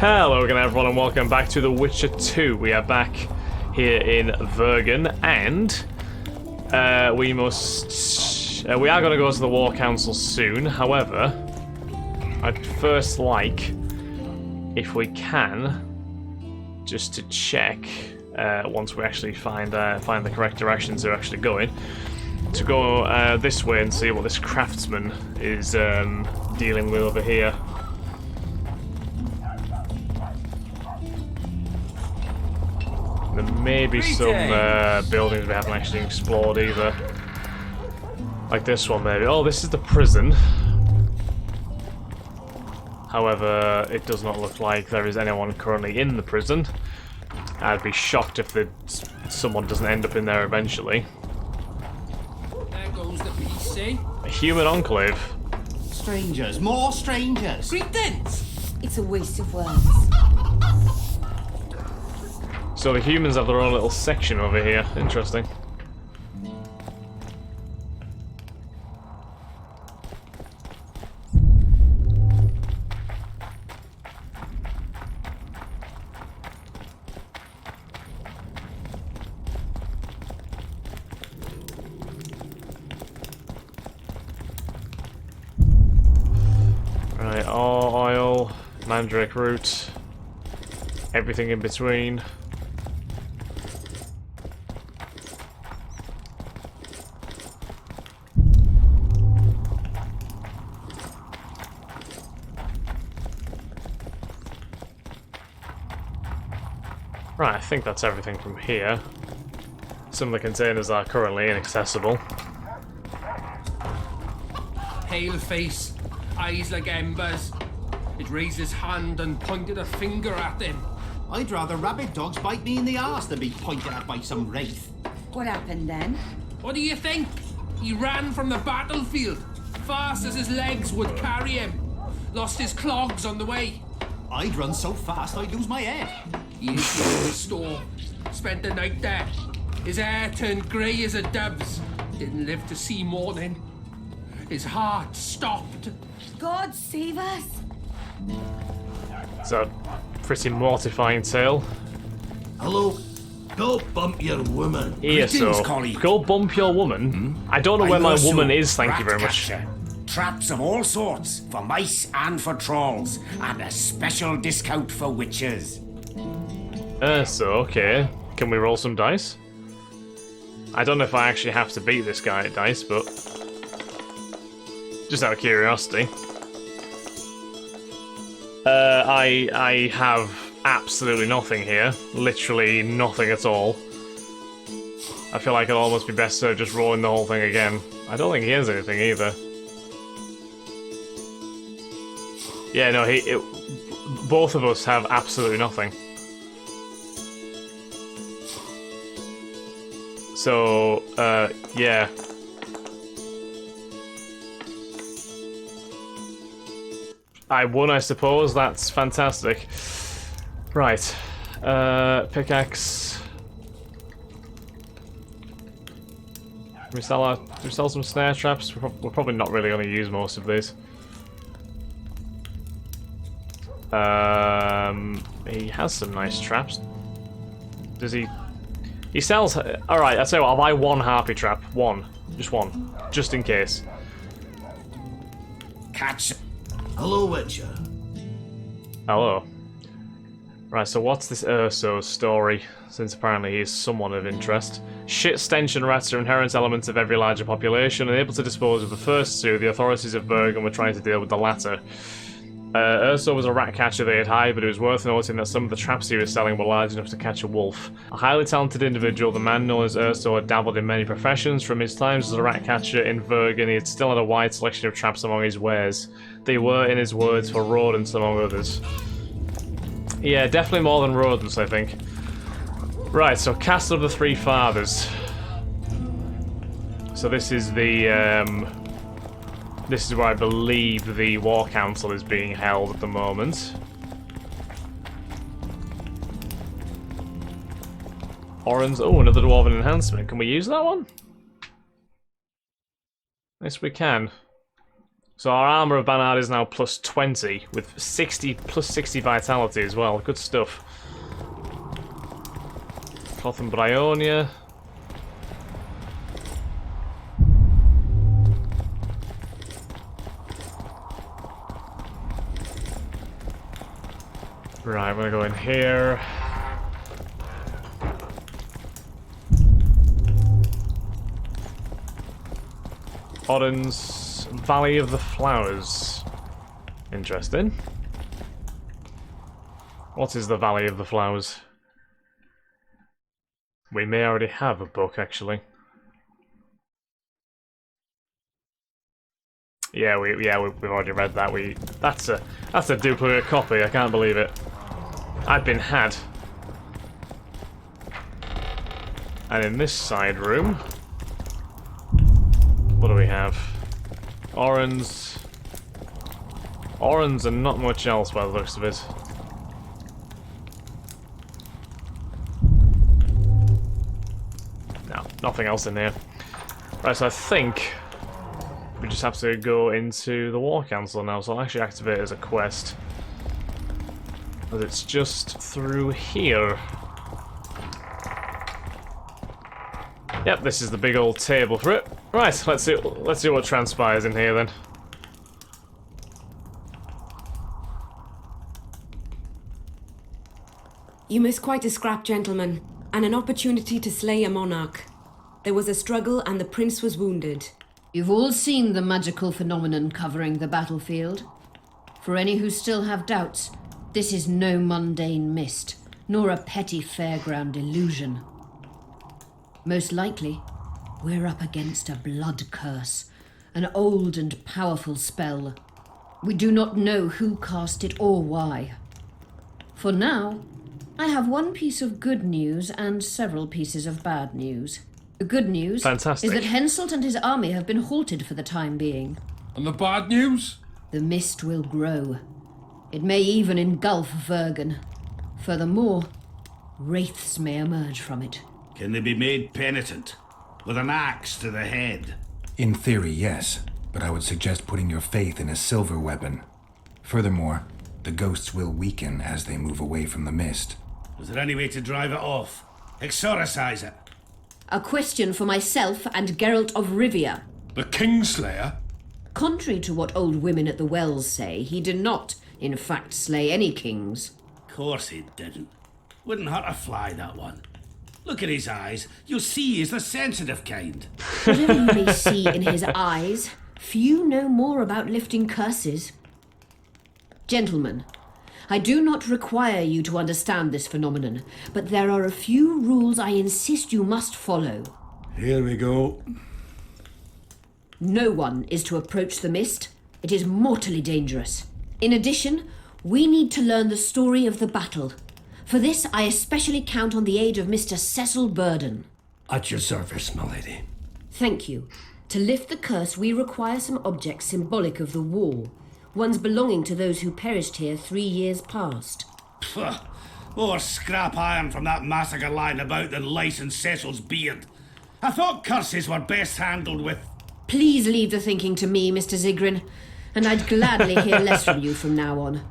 Hello again everyone and welcome back to The Witcher 2. We are back here in Vergen and we are going to go to the War Council soon. However, I'd first like, if we can, just to check once we actually find the correct directions we're actually going, to go this way and see what this craftsman is dealing with over here. There may be some buildings we haven't actually explored either. Like this one maybe. Oh, this is the prison. However, it does not look like there is anyone currently in the prison. I'd be shocked if someone doesn't end up in there eventually. There goes the PC. A human enclave. Strangers, more strangers. Greetings. It's a waste of words. So the humans have their own little section over here. Interesting. Right, oil, mandrake root, everything in between. Right, I think that's everything from here. Some of the containers are currently inaccessible. Pale face, eyes like embers. It raised his hand and pointed a finger at him. I'd rather rabid dogs bite me in the arse than be pointed at by some wraith. What happened then? What do you think? He ran from the battlefield, fast as his legs would carry him. Lost his clogs on the way. I'd run so fast I'd lose my head. He ate from the store, spent the night there. His hair turned grey as a dove's. Didn't live to see morning. His heart stopped. God save us! It's a pretty mortifying tale. Hello? Go bump your woman. Here, so go bump your woman. I don't know where my woman is, thank you very much. Traps of all sorts, for mice and for trolls, and a special discount for witches. So, okay. Can we roll some dice? I don't know if I actually have to beat this guy at dice, but just out of curiosity. I have absolutely nothing here. Literally nothing at all. I feel like it'll almost be best served just rolling the whole thing again. I don't think he has anything either. Yeah, no, both of us have absolutely nothing. So, yeah. I won, I suppose. That's fantastic. Right. Pickaxe. Can we sell some snare traps? We're probably not really going to use most of these. He has some nice traps. Does he? He sells. Alright, I'll tell you what, I'll buy one harpy trap. One. Just one. Just in case. Catch. Hello, Witcher. Hello. Right, so what's this Urso's story? Since apparently he's somewhat of interest. Shit, stench, and rats are inherent elements of every larger population, and able to dispose of the first two, the authorities of Bergen were trying to deal with the latter. Urso was a rat catcher they had hired, but it was worth noting that some of the traps he was selling were large enough to catch a wolf. A highly talented individual, the man known as Urso had dabbled in many professions. From his times as a rat catcher in Vergen, he had still had a wide selection of traps among his wares. They were, in his words, for rodents among others. Yeah, definitely more than rodents, I think. Right, so Castle of the Three Fathers. So this is the, this is where I believe the War Council is being held at the moment. Orange. Oh, another Dwarven enhancement. Can we use that one? Yes, we can. So our armor of Banard is now plus 20 with 60 plus 60 vitality as well. Good stuff. Cloth and Bryonia. Right, we're gonna go in here. Odin's Valley of the Flowers. Interesting. What is the Valley of the Flowers? We may already have a book, actually. Yeah, we've already read that. That's a duplicate copy. I can't believe it. I've been had. And in this side room, what do we have? Orange and not much else by the looks of it. No, nothing else in here. Right, so I think we just have to go into the War Council now, so I'll actually activate it as a quest. But it's just through here. Yep, this is the big old table for it. Right, let's see what transpires in here then. You missed quite a scrap, gentlemen, and an opportunity to slay a monarch. There was a struggle and the prince was wounded. You've all seen the magical phenomenon covering the battlefield. For any who still have doubts, this is no mundane mist, nor a petty fairground illusion. Most likely, we're up against a blood curse, an old and powerful spell. We do not know who cast it or why. For now, I have one piece of good news and several pieces of bad news. The good news Fantastic. is that Henselt and his army have been halted for the time being. And the bad news? The mist will grow. It may even engulf Vergen. Furthermore, wraiths may emerge from it. Can they be made penitent? With an axe to the head? In theory, yes, but I would suggest putting your faith in a silver weapon. Furthermore, the ghosts will weaken as they move away from the mist. Is there any way to drive it off? Exorcise it? A question for myself and Geralt of Rivia. The Kingslayer? Contrary to what old women at the wells say, he did not, in fact, slay any kings. Of course he didn't. Wouldn't hurt a fly, that one. Look at his eyes. You'll see he's the sensitive kind. Whatever you may see in his eyes, few know more about lifting curses. Gentlemen, I do not require you to understand this phenomenon, but there are a few rules I insist you must follow. Here we go. No one is to approach the mist. It is mortally dangerous. In addition, we need to learn the story of the battle. For this, I especially count on the aid of Mr. Cecil Burden. At your service, my lady. Thank you. To lift the curse, we require some objects symbolic of the war. Ones belonging to those who perished here 3 years past. Pfft. More scrap iron from that massacre lying about than lice in Cecil's beard. I thought curses were best handled with... Please leave the thinking to me, Mr. Zigrin, and I'd gladly hear less from you from now on.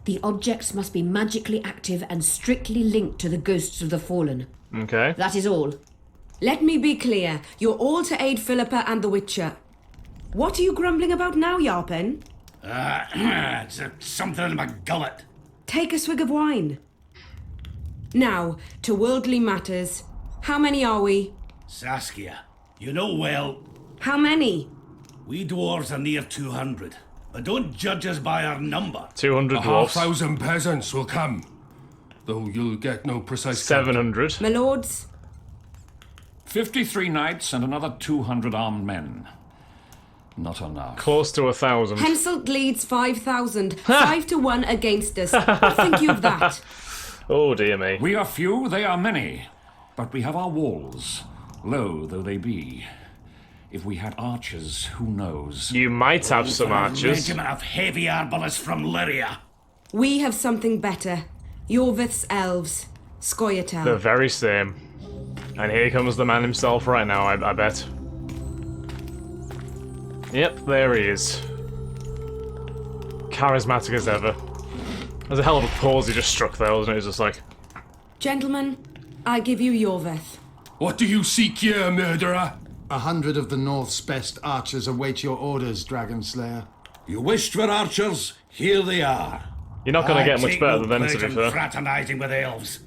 The objects must be magically active and strictly linked to the ghosts of the fallen. Okay. That is all. Let me be clear. You're all to aid Philippa and the Witcher. What are you grumbling about now, Yarpen? It's something in my gullet. Take a swig of wine. Now, to worldly matters. How many are we? Saskia, you know well, How many? we dwarves are near 200. But don't judge us by our number. 200 dwarfs. 1,000 peasants will come, though you'll get no precise count. 700. My lords? 53 knights and another 200 armed men. Not enough. Close to 1,000. Henselt leads 5,000. 5 to 1 against us. What think you of that? Oh dear me. We are few, they are many, but we have our walls, low though they be. If we had archers, who knows? You might have some For a archers. regiment of heavy arbalists from Lyria. We have something better. Yorvith's elves. Scoia'tael. The very same. And here comes the man himself right now, I bet. Yep, there he is. charismatic as ever. There's a hell of a pause he just struck there, wasn't it? It was just like... Gentlemen, I give you Yorveth. What do you seek here, murderer? 100 of the North's best archers await your orders, Dragon Slayer. You wished for archers? Here they are. You're not going to get much better than them, to be pleasure fair. fraternizing with elves.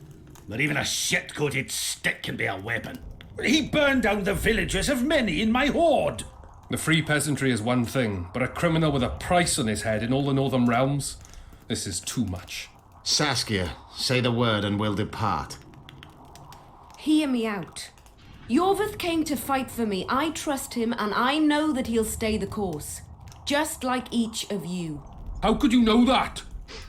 But even a shit-coated stick can be a weapon. He burned down the villages of many in my horde. The free peasantry is one thing, but a criminal with a price on his head in all the northern realms? This is too much. Saskia, say the word and we'll depart. Hear me out. Yorveth came to fight for me. I trust him, and I know that he'll stay the course. Just like each of you. How could you know that?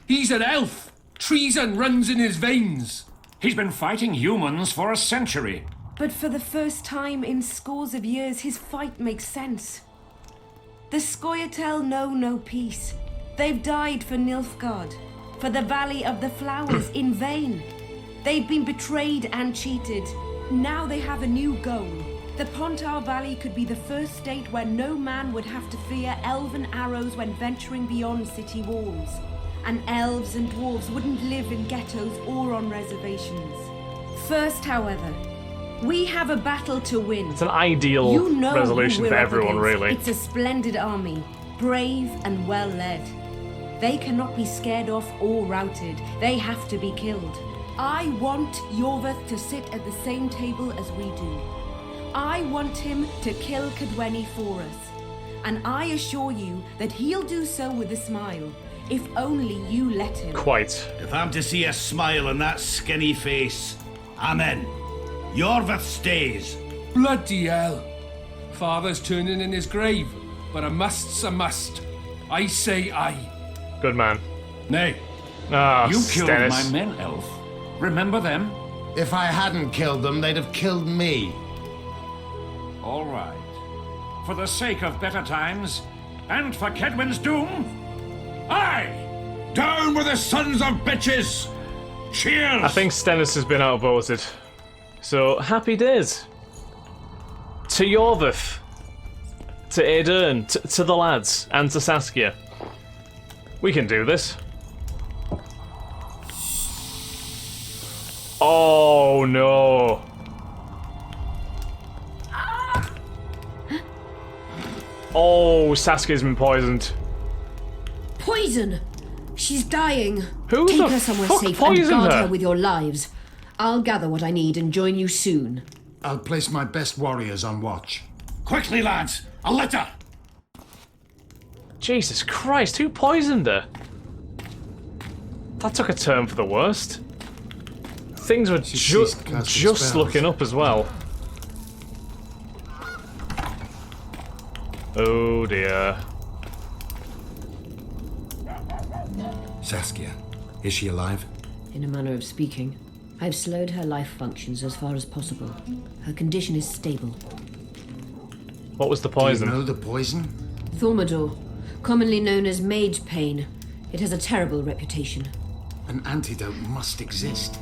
He's an elf. Treason runs in his veins. He's been fighting humans for a century. But for the first time in scores of years, his fight makes sense. The Scoia'tael know no peace. They've died for Nilfgaard, for the Valley of the Flowers in vain. They've been betrayed and cheated. Now they have a new goal. The Pontar Valley could be the first state where no man would have to fear elven arrows when venturing beyond city walls. And elves and dwarves wouldn't live in ghettos or on reservations. First, however, we have a battle to win. It's an ideal You know resolution who for we're up everyone, against. really. It's a splendid army, brave and well led. They cannot be scared off or routed. They have to be killed. I want Yorveth to sit at the same table as we do. I want him to kill Cadweni for us. And I assure you that he'll do so with a smile, if only you let him. Quite. If I'm to see a smile on that skinny face, I'm in. Yorveth stays. Bloody hell. Father's turning in his grave, but a must's a must. I say aye. Good man. Nay. Ah, You killed Stennis. my men, elf. Remember them? If I hadn't killed them, they'd have killed me. All right. For the sake of better times, and for Kedwin's doom, aye! Down with the sons of bitches! Cheers! I think Stennis has been outvoted. So, happy days. To Yorveth. To Aedern. To the lads. And to Saskia. We can do this. Oh no. Oh, Saskia's been poisoned. Poison! She's dying. Who Take the her somewhere fuck safe and poisoned guard her? her with your lives. I'll gather what I need and join you soon. I'll place my best warriors on watch. Quickly, lads! A litter! Jesus Christ, who poisoned her? That took a turn for the worst. Things were ceased casting just spells. looking up as well. Oh dear. Saskia, is she alive? In a manner of speaking, I've slowed her life functions as far as possible. Her condition is stable. What was the Do poison? you know the poison? Thormador, commonly known as mage pain. It has a terrible reputation. An antidote must exist.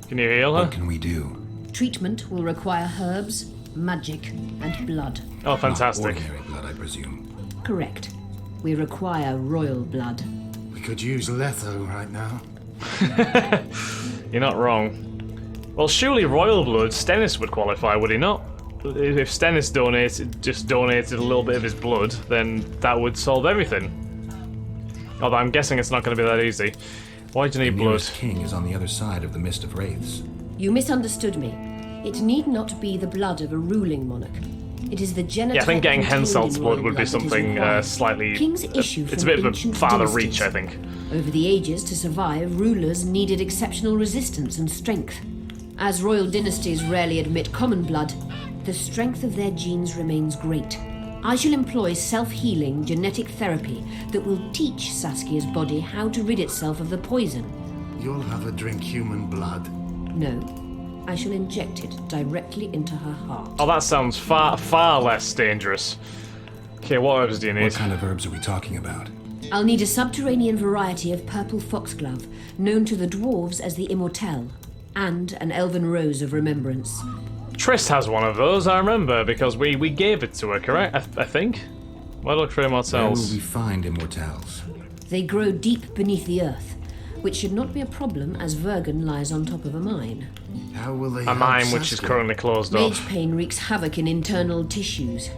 Can you heal her? What can we do? Treatment will require herbs, magic, and blood. Oh, fantastic. Not ordinary blood, I presume. Correct. We require royal blood. We could use Letho right now. You're not wrong. Well, surely royal blood, Stennis would qualify, would he not? If Stennis just donated a little bit of his blood, then that would solve everything. Although I'm guessing it's not going to be that easy. Why do you need The blood? nearest king is on the other side of the Mist of Wraiths. You misunderstood me. It need not be the blood of a ruling monarch. It is the genotype. Yeah, I think getting contained Henselt's in blood royal would be that is something required. slightly... Kings issue it's a from bit of a ancient farther dynasties. reach, I think. Over the ages, to survive, rulers needed exceptional resistance and strength. As royal dynasties rarely admit common blood, the strength of their genes remains great. I shall employ self-healing genetic therapy that will teach Saskia's body how to rid itself of the poison. You'll have her drink human blood. No, I shall inject it directly into her heart. Oh, that sounds far less dangerous. Okay, what herbs do you need? What kind of herbs are we talking about? I'll need a subterranean variety of purple foxglove, known to the dwarves as the Immortelle, and an elven rose of remembrance. Triss has one of those, I remember, because we gave it to her, correct? I think? Why look for Where will immortals? we find immortals? They grow deep beneath the earth, which should not be a problem as Vergen lies on top of a mine. How will they A help mine which is Saskia? currently closed Mage off. pain wreaks havoc in internal tissues.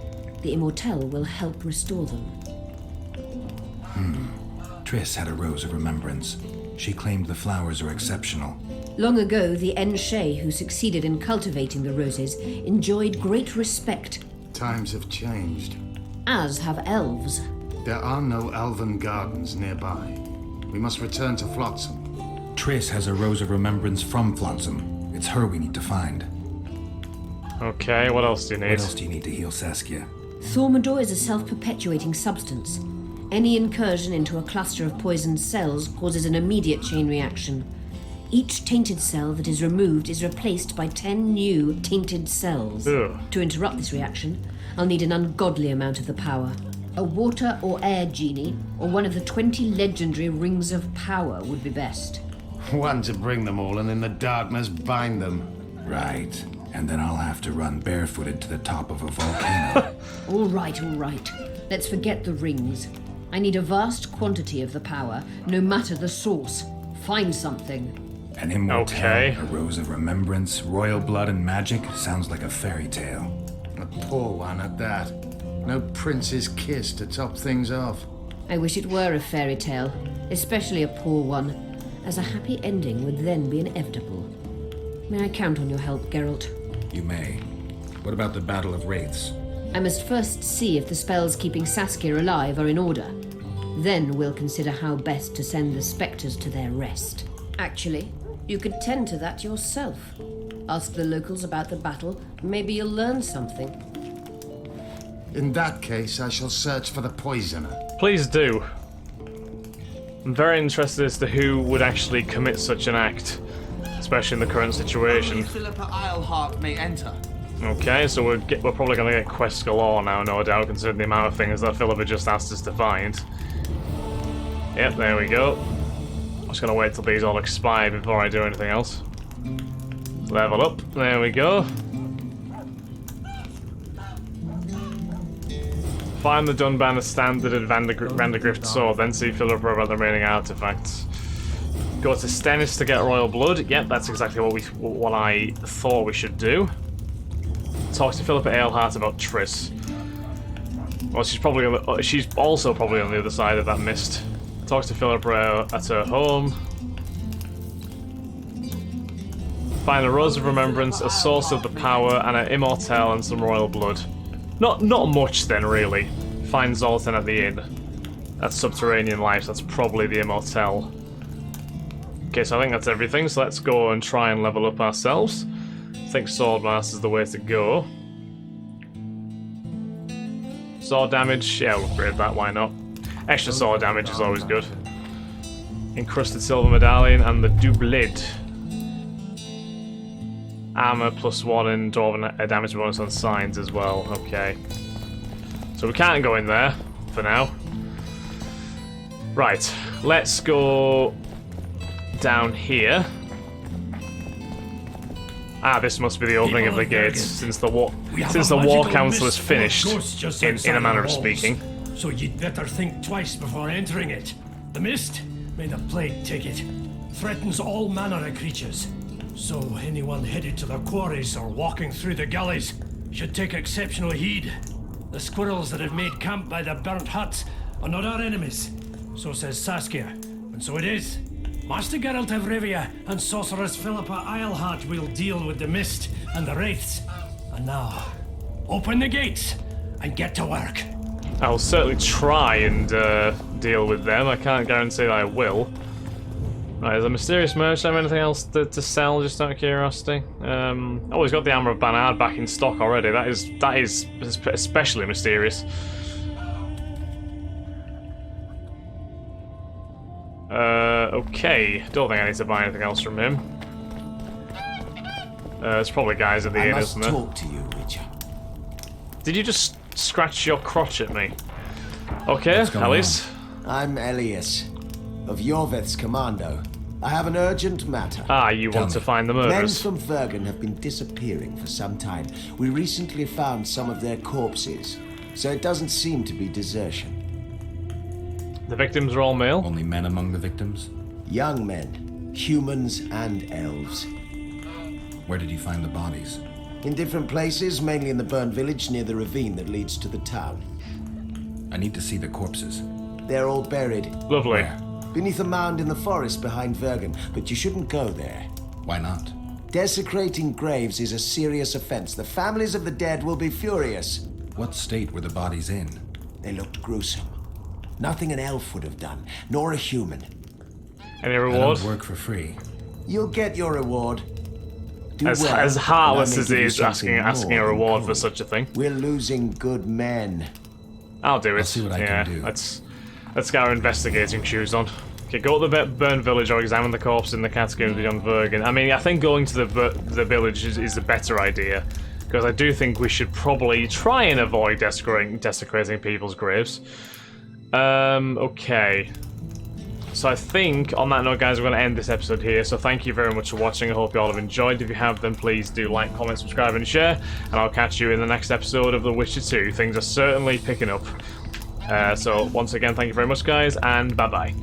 The immortal will help restore them. Triss had a rose of remembrance. She claimed the flowers are exceptional. Long ago, the Enshe who succeeded in cultivating the roses enjoyed great respect, Times have changed. as have elves. There are no elven gardens nearby. We must return to Flotsam. Triss has a rose of remembrance from Flotsam. It's her we need to find. Okay, what else do you need? What else do you need to heal Saskia? Thaumadour is a self-perpetuating substance. Any incursion into a cluster of poisoned cells causes an immediate chain reaction. Each tainted cell that is removed is replaced by 10 new tainted cells. Ugh. To interrupt this reaction, I'll need an ungodly amount of the power. A water or air genie, or one of the 20 legendary rings of power would be best. One to bring them all and in the darkness bind them. Right. And then I'll have to run barefooted to the top of a volcano. All right. Let's forget the rings. I need a vast quantity of the power, no matter the source. Find something. An immortal, Okay. a rose of remembrance, royal blood and magic sounds like a fairy tale. A poor one at that. No prince's kiss to top things off. I wish it were a fairy tale, especially a poor one, as a happy ending would then be inevitable. May I count on your help, Geralt? You may. What about the Battle of Wraiths? I must first see if the spells keeping Saskia alive are in order. Then we'll consider how best to send the spectres to their rest. Actually, you could tend to that yourself. Ask the locals about the battle. Maybe you'll learn something. In that case, I shall search for the poisoner. Please do. I'm very interested as to who would actually commit such an act, especially in the current situation. Philippa Eilhart may enter. Okay, so we're probably going to get quest galore now, no doubt, considering the amount of things that Philippa just asked us to find. Yep, there we go. I'm just going to wait till these all expire before I do anything else. Level up, there we go. Find the Dunban standard and Vandergrift sword, then see Philippa about the remaining artifacts. Go to Stennis to get royal blood. Yep, that's exactly what I thought we should do. Talk to Philippa Eilhart about Triss. Well, she's also probably on the other side of that mist. Talk to Philippa at her home. Find a rose of remembrance, a source of the power, and an immortal and some royal blood. Not much then, really. Find Zoltan at the inn. That's subterranean life. That's probably the immortal. Okay, so I think that's everything. So let's go and try and level up ourselves. I think Swordmaster's the way to go. Sword damage, yeah, we'll upgrade that, why not? Extra sword damage is always good. Encrusted silver medallion and the doubled. Armor +1 and Dwarven a damage bonus on signs as well, okay. So we can't go in there, for now. Right, let's go down here. Ah, this must be the opening of the gates, since the war council is finished, in a manner of speaking. So you'd better think twice before entering it. The mist, may the plague take it, threatens all manner of creatures. So anyone headed to the quarries or walking through the gullies should take exceptional heed. The squirrels that have made camp by the burnt huts are not our enemies, so says Saskia, and so it is. Master Geralt of Rivia and Sorceress Philippa Eilhart will deal with the mist and the wraiths. And now, open the gates and get to work. I'll certainly try and deal with them. I can't guarantee that I will. Right, there's a mysterious merchant. Anything else to sell, just out of curiosity? Oh, he's got the Armor of Banard back in stock already. That is especially mysterious. Okay. Don't think I need to buy anything else from him. There's probably guys at the inn, isn't there? I must talk to you, Witcher. Did you just scratch your crotch at me? Okay, Alice. I'm Elias, of Yorveth's commando. I have an urgent matter. Ah, you want to find the murderers. Men from Vergen have been disappearing for some time. We recently found some of their corpses. so it doesn't seem to be desertion. The victims are all male? Only men among the victims? Young men, humans and elves. Where did you find the bodies? In different places, mainly in the burned village near the ravine that leads to the town. I need to see the corpses. They're all buried. Lovely. Where? Beneath a mound in the forest behind Vergen, but you shouldn't go there. Why not? Desecrating graves is a serious offense. The families of the dead will be furious. What state were the bodies in? They looked gruesome. Nothing an elf would have done, nor a human. Any I reward? don't work for free. You'll get your reward. Do As well, heartless and I as may it give is you asking something a more than reward for gold. such a thing. We're losing good men. I'll do it. I'll see what I can do. Let's get our investigating shoes on. Okay, go to the burn village or examine the corpse in the catacombs beyond Vergen. I mean, I think going to the village is a better idea, because I do think we should probably try and avoid desecrating people's graves. Okay. So I think, on that note, guys, we're going to end this episode here. So thank you very much for watching. I hope you all have enjoyed. If you have, then please do like, comment, subscribe, and share. And I'll catch you in the next episode of The Witcher 2. Things are certainly picking up. So once again, thank you very much, guys, and bye-bye.